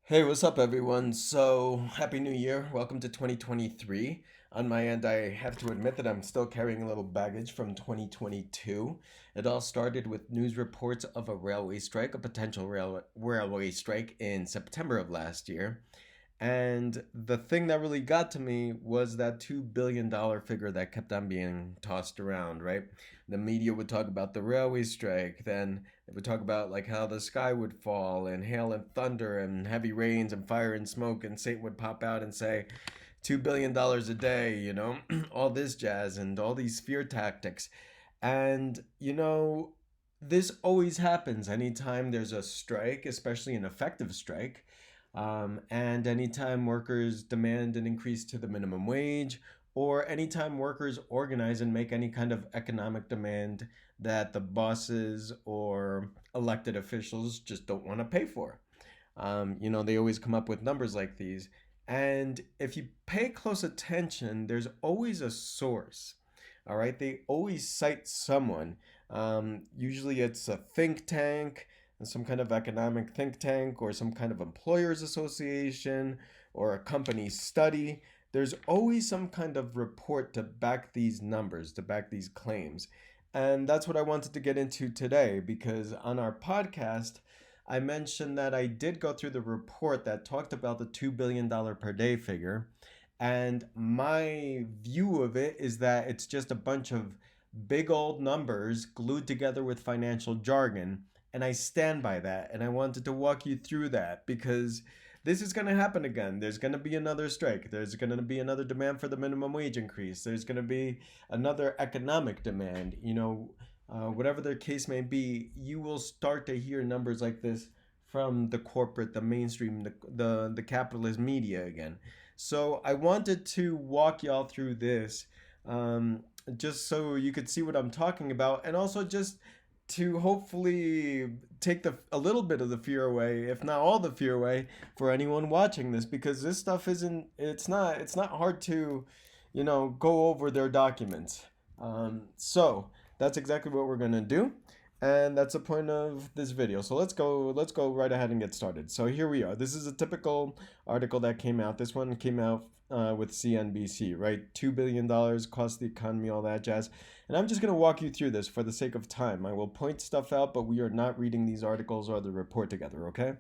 Hey, what's up, everyone? So, Happy New Year. Welcome to 2023. On my end, I have to admit that I'm still carrying a little baggage from 2022. It all started with news reports of a railway strike, a potential railway strike in September of last year. And the thing that really got to me was that $2 billion figure that kept on being tossed around, right? The media would talk about the railway strike, then they would talk about like how the sky would fall and hail and thunder and heavy rains and fire and smoke, and Satan would pop out and say, $2 billion a day, all this jazz and all these fear tactics. And, this always happens anytime there's a strike, especially an effective strike. And anytime workers demand an increase to the minimum wage, or anytime workers organize and make any kind of economic demand that the bosses or elected officials just don't want to pay for. They always come up with numbers like these. And if you pay close attention, there's always a source. All right. They always cite someone. Usually it's a think tank, some kind of economic think tank, or some kind of employers association, or a company study. There's always some kind of report to back these numbers, to back these claims. And that's what I wanted to get into today because on our podcast, I mentioned that I did go through the report that talked about the $2 billion per day figure. And my view of it is that it's just a bunch of big old numbers glued together with financial jargon. And I stand by that. And I wanted to walk you through that because this is going to happen again. There's going to be another strike. There's going to be another demand for the minimum wage increase. There's going to be another economic demand. Whatever the case may be, you will start to hear numbers like this from the corporate, the mainstream, the capitalist media again. So I wanted to walk y'all through this, just so you could see what I'm talking about, and also just to hopefully take the a little bit of the fear away, if not all the fear away, for anyone watching this, because this stuff isn't it's not hard to, go over their documents. So that's exactly what we're gonna do. And that's the point of this video. So let's go right ahead and get started. So here we are. This is a typical article that came out. This one came out with CNBC, right? $2 billion cost the economy, all that jazz. And I'm just going to walk you through this for the sake of time. I will point stuff out, but we are not reading these articles or the report together, okay?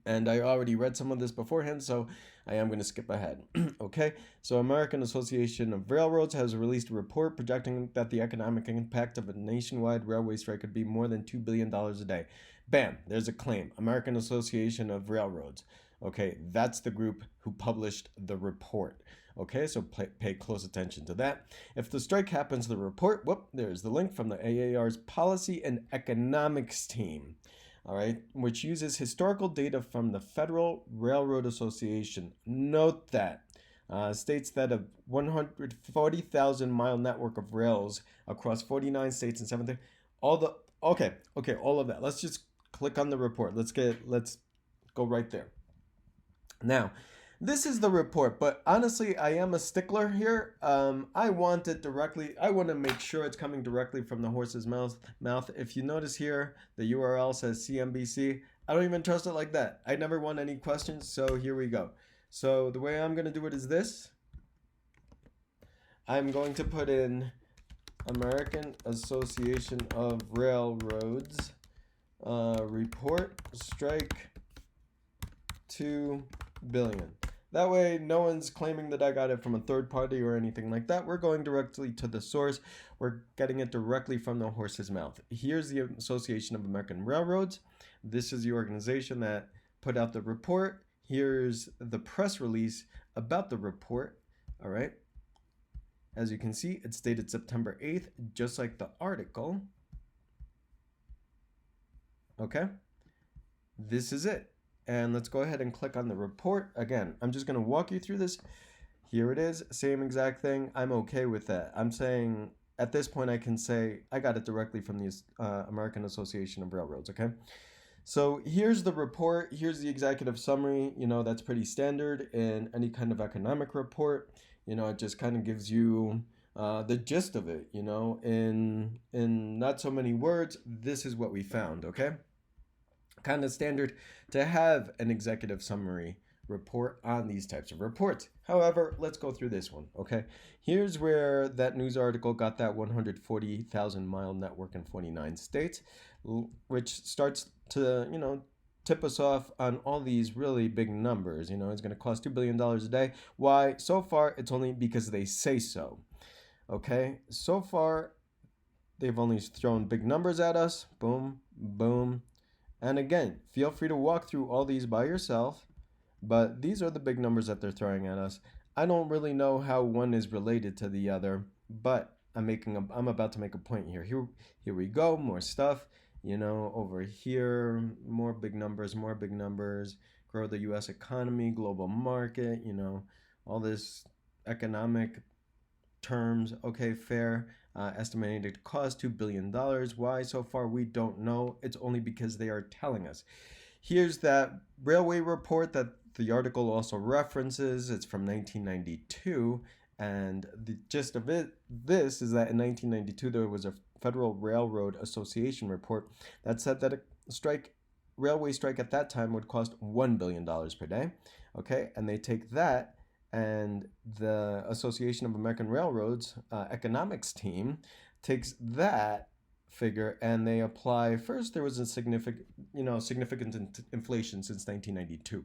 And I already read some of this beforehand, so I am going to skip ahead. Okay, so American Association of Railroads has released a report projecting that the economic impact of a nationwide railway strike could be more than $2 billion a day. Bam, there's a claim. American Association of Railroads. Okay, that's the group who published the report. Okay, so pay close attention to that. If the strike happens, the report, there's the link from the AAR's Policy and Economics team. All right, which uses historical data from the Federal Railroad Association. Note that states that a 140,000 mile network of rails across 49 states and 7 all the okay, all of that. Let's just click on the report. Let's go right there. Now, this is the report, but honestly, I am a stickler here. I want it directly. I want to make sure it's coming directly from the horse's mouth. If you notice here, the URL says CNBC. I don't even trust it like that. I never want any questions, so here we go. So the way I'm going to do it is this. I'm going to put in American Association of Railroads report strike 2 billion. That way, no one's claiming that I got it from a third party or anything like that. We're going directly to the source. We're getting it directly from the horse's mouth. Here's the Association of American Railroads. This is the organization that put out the report. Here's the press release about the report. All right. As you can see, it's dated September 8th, just like the article. Okay. This is it. And let's go ahead and click on the report. Again, I'm just going to walk you through this. Here it is, same exact thing. I'm okay with that. I'm saying at this point I can say I got it directly from the American Association of Railroads, okay? So here's the report. Here's the executive summary. That's pretty standard in any kind of economic report. It just kind of gives you the gist of it, in not so many words. This is what we found, okay? kind of standard to have an executive summary report on these types of reports. However, let's go through this one, okay? Here's where that news article got that 140,000 mile network in 49 states, which starts to, tip us off on all these really big numbers. It's going to cost $2 billion a day. Why? So far, it's only because they say so, okay? So far, they've only thrown big numbers at us. Boom, boom, and again, feel free to walk through all these by yourself, but these are the big numbers that they're throwing at us. I don't really know how one is related to the other, but I'm about to make a point here. Here we go, more stuff. Over here, more big numbers, more big numbers. Grow the US economy, global market, all this economic terms. Okay, fair. Estimated to cost $2 billion. Why? So far, we don't know. It's only because they are telling us. Here's that railway report that the article also references. It's from 1992. And the gist of this is that in 1992, there was a Federal Railroad Association report that said that a railway strike at that time would cost $1 billion per day. Okay, and they take that, and the Association of American Railroads economics team takes that figure and they apply. First, there was a significant inflation since 1992.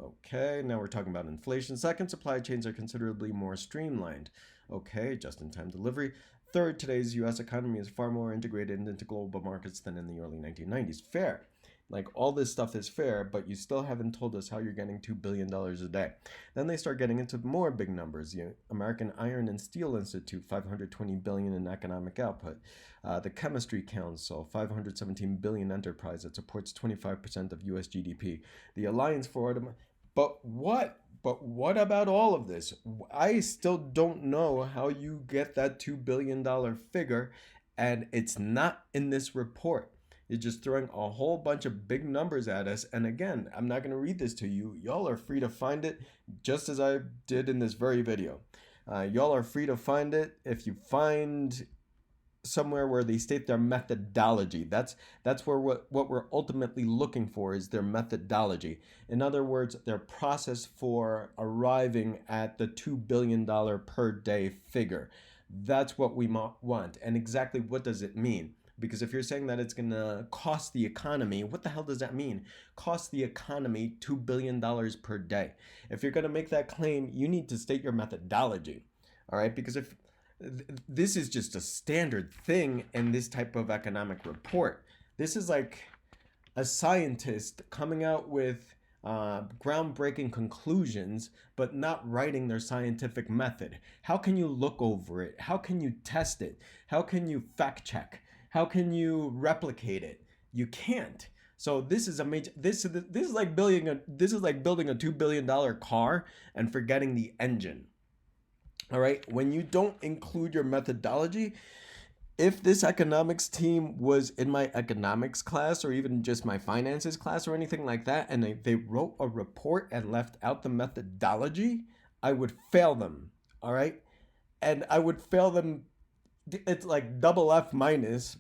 Okay, now we're talking about inflation. Second, supply chains are considerably more streamlined. Okay, just-in-time delivery. Third, today's U.S. economy is far more integrated into global markets than in the early 1990s. Fair. Like, all this stuff is fair, but you still haven't told us how you're getting $2 billion a day. Then they start getting into more big numbers. American Iron and Steel Institute, $520 billion in economic output. The Chemistry Council, $517 billion enterprise that supports 25% of US GDP. The Alliance for Automation. But what? But what about all of this? I still don't know how you get that $2 billion figure, and it's not in this report. You're just throwing a whole bunch of big numbers at us. And again, I'm not going to read this to you. Y'all are free to find it just as I did in this very video. Y'all are free to find it. If you find somewhere where they state their methodology, that's where what we're ultimately looking for is their methodology. In other words, their process for arriving at the $2 billion per day figure. That's what we want. And exactly what does it mean? Because if you're saying that it's going to cost the economy, what the hell does that mean? Cost the economy $2 billion per day. If you're going to make that claim, you need to state your methodology. All right? Because if this is just a standard thing in this type of economic report, this is like a scientist coming out with groundbreaking conclusions, but not writing their scientific method. How can you look over it? How can you test it? How can you fact check? How can you replicate it? You can't. So this is a major. This is like building a $2 billion car and forgetting the engine. All right. When you don't include your methodology, if this economics team was in my economics class or even just my finances class or anything like that, and they wrote a report and left out the methodology, I would fail them. All right. And I would fail them. It's like double F minus,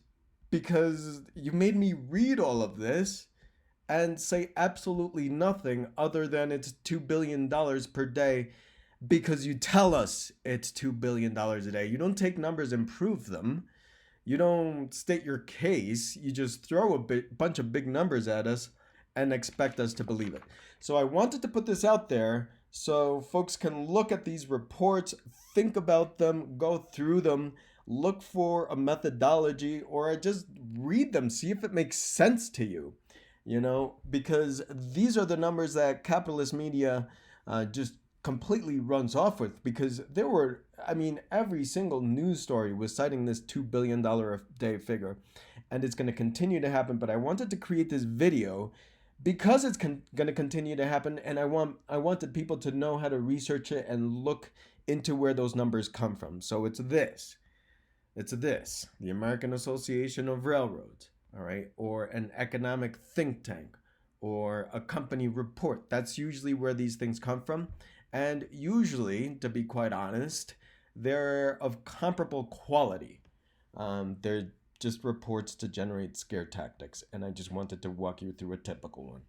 because you made me read all of this and say absolutely nothing other than it's $2 billion per day, because you tell us it's $2 billion a day. You don't take numbers and prove them. You don't state your case. You just throw a bunch of big numbers at us and expect us to believe it. So I wanted to put this out there so folks can look at these reports, think about them, go through them, look for a methodology, or just read them, see if it makes sense to you, because these are the numbers that capitalist media just completely runs off with, because every single news story was citing this $2 billion a day figure, and it's going to continue to happen. But I wanted to create this video because it's going to continue to happen, and I wanted people to know how to research it and look into where those numbers come from. So it's this, the American Association of Railroads, all right, or an economic think tank, or a company report. That's usually where these things come from. And usually, to be quite honest, they're of comparable quality. They're just reports to generate scare tactics, and I just wanted to walk you through a typical one.